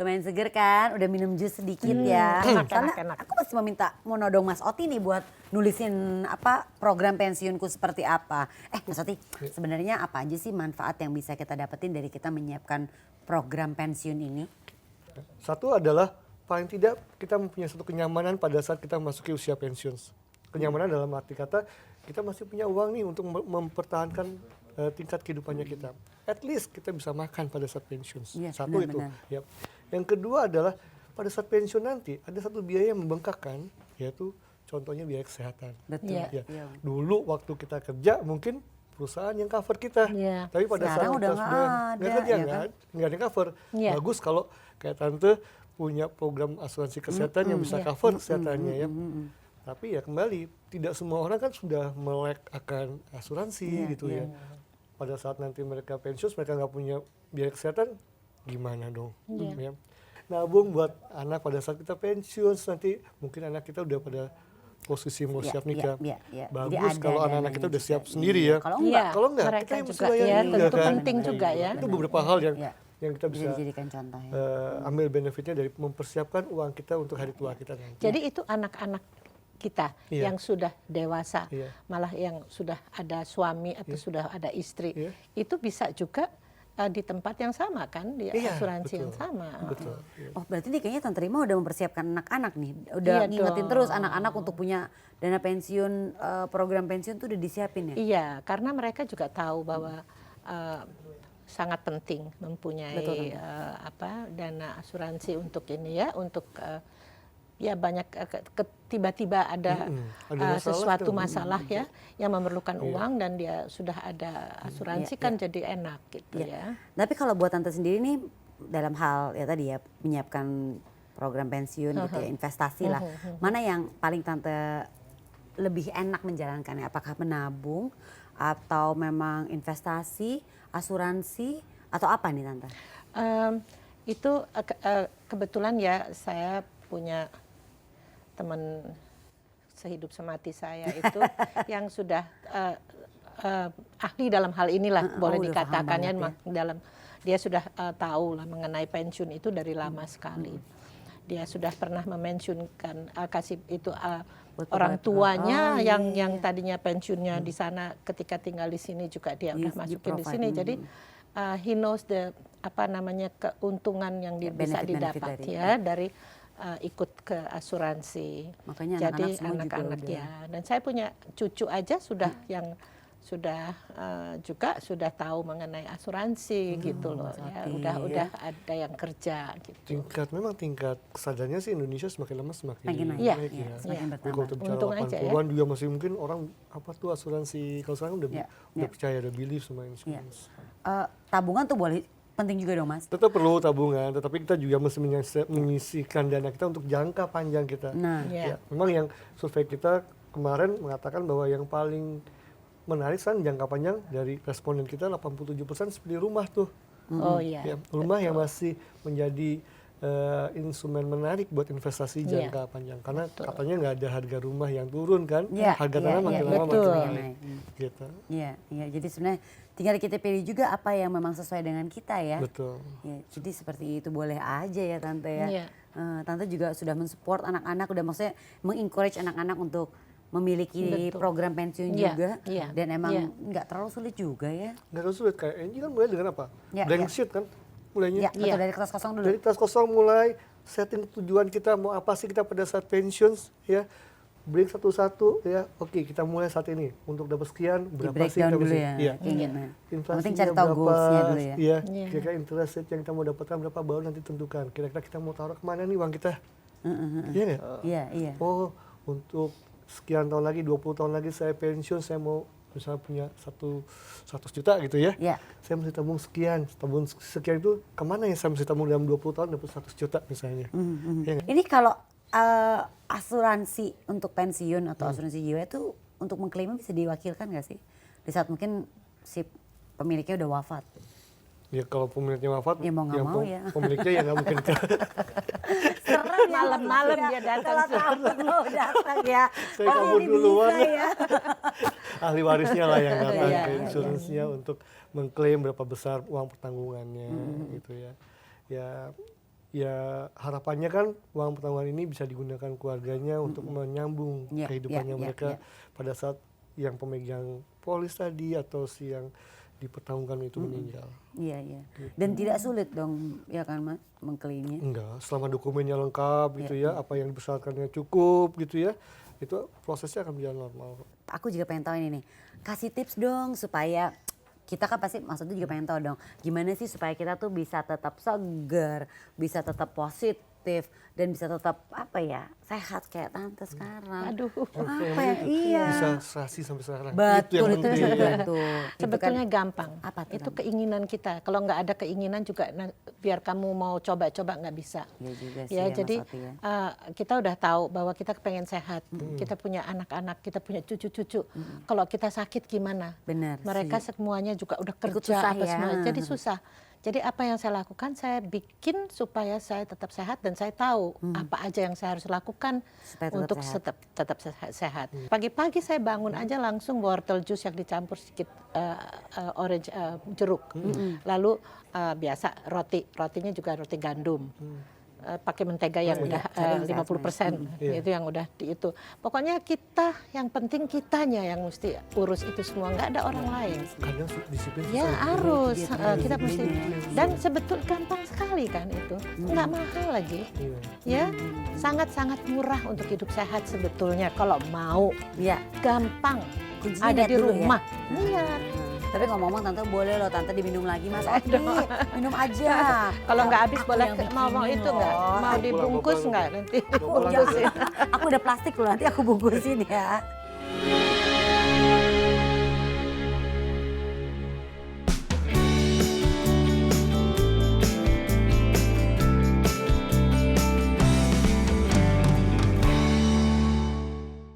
Lumayan seger kan, udah minum jus sedikit ya. Karena aku masih mau nodong Mas Oti nih buat nulisin program pensiunku seperti apa. Mas Oti, sebenarnya apa aja sih manfaat yang bisa kita dapetin dari kita menyiapkan program pensiun ini? Satu adalah paling tidak kita mempunyai satu kenyamanan pada saat kita memasuki usia pensiun. Kenyamanan dalam arti kata kita masih punya uang nih untuk mempertahankan tingkat kehidupannya kita. At least kita bisa makan pada saat pensiun. Ya, Satu itu. Ya. Yang kedua adalah pada saat pensiun nanti ada satu biaya yang membengkakkan, yaitu contohnya biaya kesehatan. Betul. Ya. Dulu waktu kita kerja mungkin perusahaan yang cover kita. Tapi pada sekarang saat udah kita nggak ada, ya kan? nggak ada yang cover. Bagus kalau kayak tante punya program asuransi kesehatan yang bisa cover kesehatannya ya. Tapi ya kembali, tidak semua orang kan sudah melek akan asuransi gitu ya. Pada saat nanti mereka pensiun, mereka nggak punya biaya kesehatan, gimana dong? Ya. Nabung buat anak pada saat kita pensiun, nanti mungkin anak kita udah pada posisi mau siap nikah. Bagus kalau anak-anak kita udah siap sendiri ya. Kalau enggak, mereka kita yang mesti juga layanin tentu kan. penting juga ya. Itu beberapa hal yang kita bisa dijadikan contoh ya. Ambil benefitnya dari mempersiapkan uang kita untuk hari tua kita nanti. Jadi itu anak-anak kita yang sudah dewasa, malah yang sudah ada suami atau sudah ada istri, itu bisa juga di tempat yang sama kan, di asuransi yang sama. Betul. Oh berarti nih kayaknya Tante Rima udah mempersiapkan anak-anak nih, udah ngingetin terus anak-anak untuk punya dana pensiun, program pensiun tuh udah disiapin ya? Iya, karena mereka juga tahu bahwa sangat penting mempunyai dana asuransi untuk ini ya, untuk ya banyak tiba-tiba ada sesuatu masalah ya yang memerlukan uang dan dia sudah ada asuransi kan jadi enak gitu ya. Tapi kalau buat Tante sendiri nih dalam hal ya tadi ya menyiapkan program pensiun gitu ya, investasi lah. Mana yang paling Tante lebih enak menjalankannya? Apakah menabung atau memang investasi, asuransi atau apa nih Tante? Itu kebetulan ya saya punya teman sehidup semati saya itu yang sudah ahli dalam hal inilah boleh dikatakan ya, dalam dia sudah tahu lah mengenai pensiun itu dari lama sekali. Dia sudah pernah memensiunkan kasih itu orang tuanya yang tadinya pensiunnya di sana ketika tinggal di sini juga dia udah masukin di sini. Jadi he knows the keuntungan yang dia bisa didapat ya dari ikut ke asuransi. Makanya jadi anak-anak ya. Dan saya punya cucu aja sudah yang sudah juga sudah tahu mengenai asuransi gitu loh ya. Udah ada yang kerja gitu. Tingkat kesadarannya sih Indonesia semakin lama semakin naik ya. Semakin Tapi kalau kita bicara 80-an juga masih mungkin orang apa tuh asuransi. Kalau sekarang udah percaya, udah believe sama insurance. Tabungan tuh boleh penting juga dong Mas? Tetap perlu tabungan, tetapi kita juga mesti menyisihkan dana kita untuk jangka panjang kita. Memang yang survei kita kemarin mengatakan bahwa yang paling menarik kan jangka panjang dari responden kita 87% seperti rumah tuh. Rumah yang masih menjadi instrumen menarik buat investasi jangka panjang. Karena katanya nggak ada harga rumah yang turun kan, harga tanah makin lama makin naik. Gitu. Jadi sebenarnya tinggal kita pilih juga apa yang memang sesuai dengan kita ya. Betul. Jadi seperti itu boleh aja ya Tante ya. Tante juga sudah mensupport anak-anak, udah maksudnya mengencourage anak-anak untuk memiliki program pensiun juga. Dan emang nggak terlalu sulit juga ya. Nggak terlalu sulit, kayak Angie kan mulai dengan apa? Blank sheet kan mulainya. Betul, dari kertas kosong dulu. Dari kertas kosong mulai setting tujuan kita mau apa sih kita pada saat pensiun ya. Break satu-satu ya. Oke, kita mulai saat ini untuk dapat sekian berapa sih kita dulu ya. Penting cari tahu goalsnya dulu ya. Kira-kira interest rate yang kita mau dapatkan berapa baru nanti tentukan. Kira-kira kita mau taruh kemana nih uang kita? Iya. Oh, untuk sekian tahun lagi, 20 tahun lagi saya pensiun, saya mau misalnya punya 100 juta gitu ya. Saya mesti tabung sekian itu kemana ya saya mesti tabung dalam 20 tahun dapat 100 juta misalnya. Ini kalau asuransi untuk pensiun atau asuransi jiwa itu untuk mengklaimnya bisa diwakilkan nggak sih? Di saat mungkin si pemiliknya udah wafat. Ya kalau pemiliknya wafat, ya mau nggak mau ya. Pemiliknya ya nggak mungkin. Serem malam-malam dia datang. Kalau datang ya. Saya kabur duluan. Ahli warisnya lah yang datang ke insuransinya untuk mengklaim berapa besar uang pertanggungannya gitu ya. Ya ya harapannya kan uang pertanggungan ini bisa digunakan keluarganya untuk menyambung Iya, kehidupannya iya, mereka iya. pada saat yang pemegang polis tadi atau si yang dipertanggungkan itu meninggal. Iya, iya. Dan tidak sulit dong, ya kan Mas, mengklaimnya? Enggak, selama dokumennya lengkap gitu ya, apa yang dipersyaratkannya cukup gitu ya, itu prosesnya akan berjalan normal. Aku juga pengen tahu ini nih, kasih tips dong supaya kita kan pasti maksudnya juga pengen tahu dong, gimana sih supaya kita tuh bisa tetap segar, bisa tetap positif, dan bisa tetap apa ya, sehat kayak tante sekarang. Aduh. Apa ya? Iya. Bisa serasi sampai sekarang. Betul, yang itu penting. betul. Sebetulnya gampang. Apa tuh, Itu Tante? keinginan kita. Kalau nggak ada keinginan juga biar kamu mau coba-coba nggak bisa. Iya juga sih Ya, ya, jadi Mas Oti ya. kita udah tahu bahwa kita pengen sehat. Kita punya anak-anak, kita punya cucu-cucu. Kalau kita sakit gimana? Benar Mereka sih. semuanya juga udah Ikut kerja susah apa ya. semua. Jadi susah. Jadi apa yang saya lakukan, saya bikin supaya saya tetap sehat dan saya tahu apa aja yang saya harus lakukan Supaya tetap untuk sehat. tetap sehat. Pagi-pagi saya bangun aja langsung wortel jus yang dicampur sedikit orange jeruk. Lalu biasa rotinya juga roti gandum. Pakai mentega yang udah Cari yang 50%, Iya. itu yang udah di itu. Pokoknya kita, yang penting kitanya yang mesti urus itu semua, nggak ada orang lain. Kadang disiplin Ya susah. harus, gitu, kita mesti. disiplinnya. Dan sebetulnya gampang sekali kan itu, nggak mahal lagi. Iya. Ya, sangat-sangat murah untuk hidup sehat sebetulnya kalau mau. Iya. Gampang, Kuncinya ada lihat di dulu ya. rumah. Iya. Tapi ngomong-ngomong tante boleh loh tante diminum lagi Mas Oti, minum aja. Kalau nggak habis Aku boleh yang mau bikinin itu nggak? loh. Mau dibungkus Gopal. nggak nanti? Aku udah, aku udah plastik loh, nanti aku bungkusin ya.